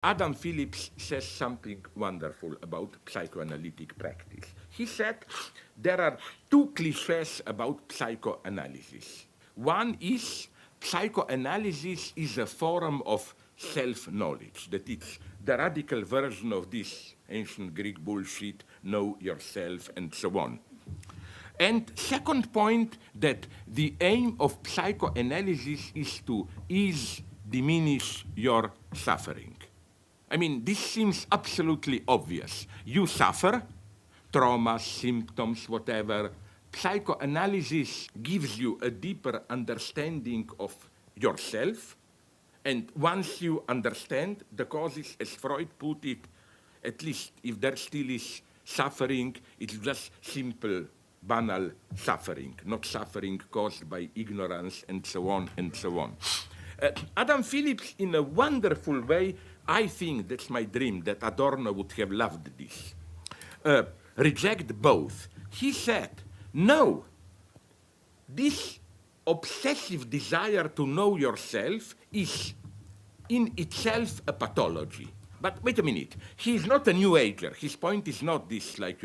Adam Phillips says something wonderful about psychoanalytic practice. He said there are two cliches about psychoanalysis. One is psychoanalysis is a form of self-knowledge, that it's the radical version of this ancient Greek bullshit, know yourself, and so on. And second point, that the aim of psychoanalysis is to ease, diminish your suffering. I mean, this seems absolutely obvious. You suffer, traumas, symptoms, whatever. Psychoanalysis gives you a deeper understanding of yourself. And once you understand the causes, as Freud put it, at least if there still is suffering, it's just simple, banal suffering, not suffering caused by ignorance and so on and so on. Adam Phillips, in a wonderful way, I think that's my dream, that Adorno would have loved this, reject both. He said, no, this obsessive desire to know yourself is in itself a pathology. But wait a minute, he's not a new ager. His point is not this, like,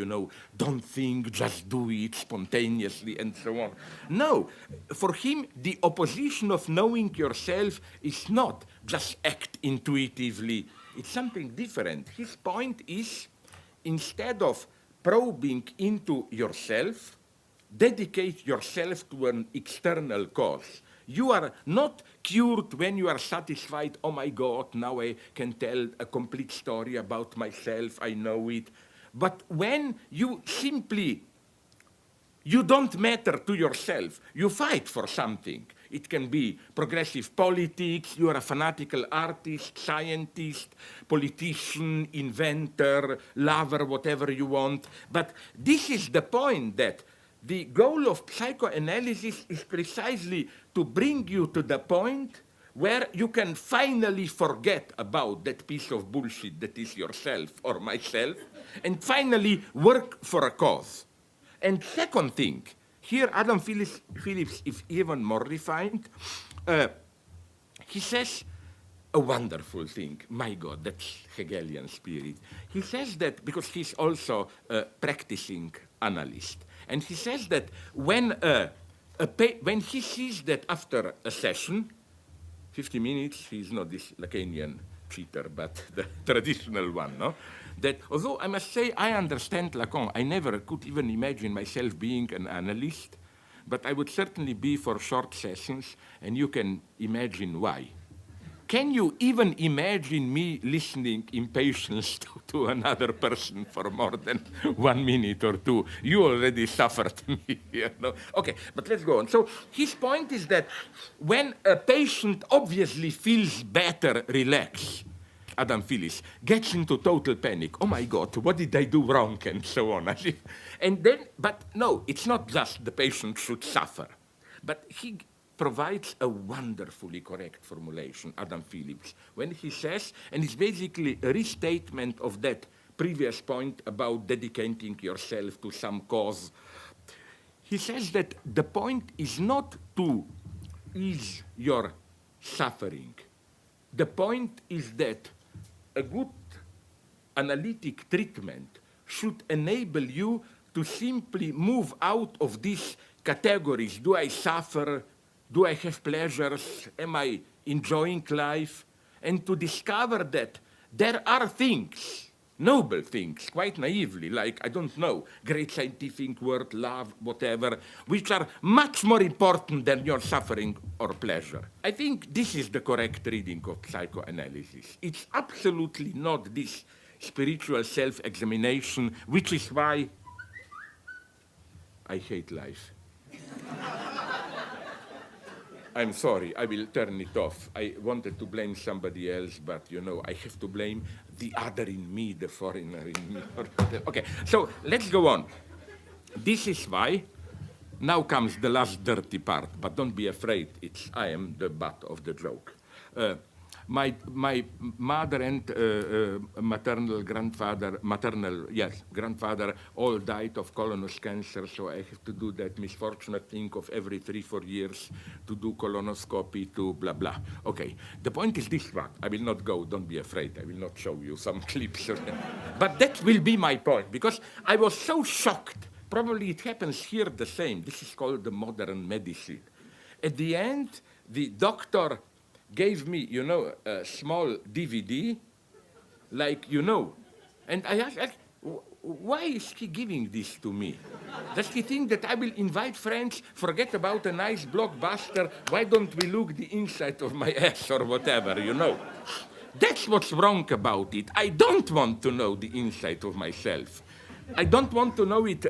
don't think, just do it spontaneously and so on. No, for him, the opposition of knowing yourself is not just act intuitively. It's something different. His point is, instead of probing into yourself, dedicate yourself to an external cause. You are not cured when you are satisfied, oh my God, now I can tell a complete story about myself, I know it. But when you simply, you don't matter to yourself, you fight for something. It can be progressive politics, you are a fanatical artist, scientist, politician, inventor, lover, whatever you want. But this is the point, that the goal of psychoanalysis is precisely to bring you to the point where you can finally forget about that piece of bullshit that is yourself or myself, and finally work for a cause. And second thing, here Adam Phillips is even more refined. He says a wonderful thing. My God, that's Hegelian spirit. He says that, because he's also a practicing analyst, and he says that when he sees that after a session, 50 minutes, he's not this Lacanian cheater, but the traditional one, no? That, although I must say I understand Lacan, I never could even imagine myself being an analyst, but I would certainly be for short sessions, and you can imagine why. Can you even imagine me listening in patience to another person for more than 1 minute or two? You already suffered me here. No? Okay, but let's go on. So his point is that when a patient obviously feels better, relaxed, Adam Phillips gets into total panic. Oh my God, what did I do wrong? And so on. And then, but no, it's not just the patient should suffer, but he provides a wonderfully correct formulation, Adam Phillips, when he says, and it's basically a restatement of that previous point about dedicating yourself to some cause. He says that the point is not to ease your suffering. The point is that a good analytic treatment should enable you to simply move out of these categories. Do I suffer? Do I have pleasures? Am I enjoying life? And to discover that there are things, noble things, quite naively, like, I don't know, great scientific work, love, whatever, which are much more important than your suffering or pleasure. I think this is the correct reading of psychoanalysis. It's absolutely not this spiritual self-examination, which is why I hate life. I'm sorry, I will turn it off. I wanted to blame somebody else, but I have to blame the other in me, the foreigner in me. Okay, so let's go on. This is why, now comes the last dirty part, but don't be afraid, I am the butt of the joke. my mother and grandfather all died of colon cancer, so I have to do that misfortunate thing of every 3-4 years to do colonoscopy to blah blah. Okay, the point is this one. I will not go, don't be afraid, I will not show you some clips. But that will be my point, because I was so shocked. Probably it happens here the same. This is called the modern medicine. At the end, the doctor gave me, a small DVD, and I asked, why is he giving this to me? Does he think that I will invite friends, forget about a nice blockbuster, why don't we look the inside of my ass or whatever, That's what's wrong about it. I don't want to know the inside of myself. I don't want to know it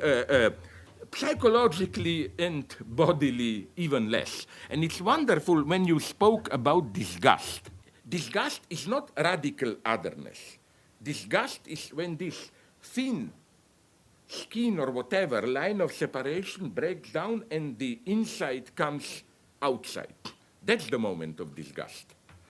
psychologically and bodily even less. And it's wonderful when you spoke about disgust. Disgust is not radical otherness. Disgust is when this thin skin or whatever line of separation breaks down and the inside comes outside. That's the moment of disgust.